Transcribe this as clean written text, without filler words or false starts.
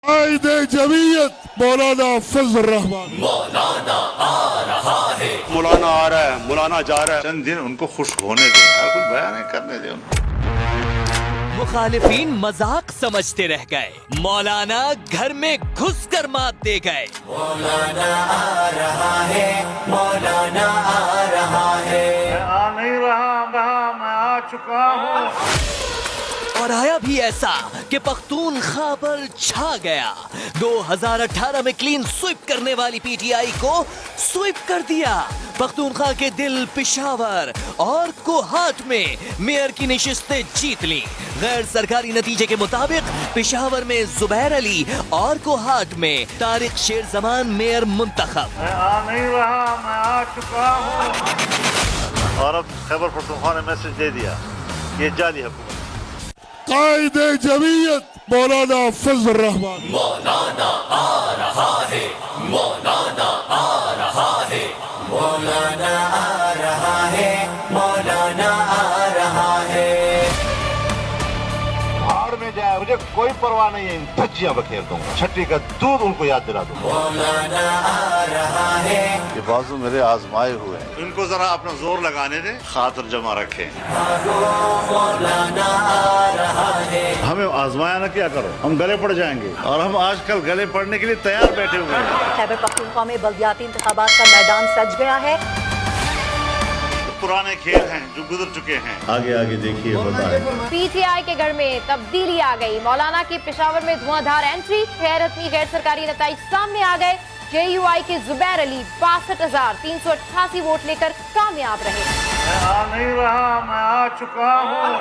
قائد جمعیت مولانا فضل الرحمان مولانا آ رہا ہے، مولانا آ رہا ہے، مولانا جا رہا ہے، چند دن ان کو خوش ہونے دیں، کچھ بیان کرنے دیں ان کو۔ مخالفین مذاق سمجھتے رہ گئے، مولانا گھر میں گھس کر مات دے گئے۔ مولانا آ رہا ہے، مولانا آ رہا ہے، میں آ نہیں رہا میں آ چکا ہوں۔ اور آیا بھی ایسا کہ پختونخوا پر چھا گیا۔ 2018 میں کلین سویپ کرنے والی پی ٹی آئی کو سویپ کر دیا۔ پختونخوا کے دل پشاور اور کوہاٹ میں میئر کی نشستیں جیت لی۔ غیر سرکاری نتیجے کے مطابق پشاور میں زبیر علی اور کوہاٹ میں طارق شیر زمان میئر منتخب۔ میں آ نہیں رہا میں آ چکا ہوں۔ اور اب خیبر پختونخوا نے میسج دے دیا کہ یہ جعلی حکومت۔ قائد جمعیت مولانا فضل الرحمان مولانا آ رہا ہے، مولانا آ رہا ہے، مولانا آ رہا ہے، مولانا آ رہا ہے۔ بھاڑ میں جائے، مجھے کوئی پرواہ نہیں ہے، ان دھجیاں بکھیر دوں گا، چھٹی کا دودھ ان کو یاد دلا دوں گا۔ مولانا آ رہا ہے، یہ بازو میرے آزمائے ہوئے ہیں، ان کو ذرا اپنا زور لگانے دیں، خاطر جمع رکھیں۔ مولانا آ رہا ہے۔ ہمیں آزمایا نہ کیا کرو، ہم گلے پڑ جائیں گے، اور ہم آج کل گلے پڑنے کے لیے تیار بیٹھے ہوئے ہیں۔ خیبر پختونخوا میں بلدیاتی انتخابات کا میدان سج گیا ہے۔ پرانے کھیل ہیں جو گزر چکے ہیں، آگے آگے دیکھیے بتائیں۔ پی ٹی آئی کے گھر میں تبدیلی آ گئی، مولانا کی پشاور میں دھواں دھار انٹری، حیرتنی غیر سرکاری نتائج سامنے آ گئے۔ جے یو آئی کے زبیر علی 62,388 ووٹ لے کر کامیاب رہے۔ میں آ نہیں رہا میں آ چکا ہوں۔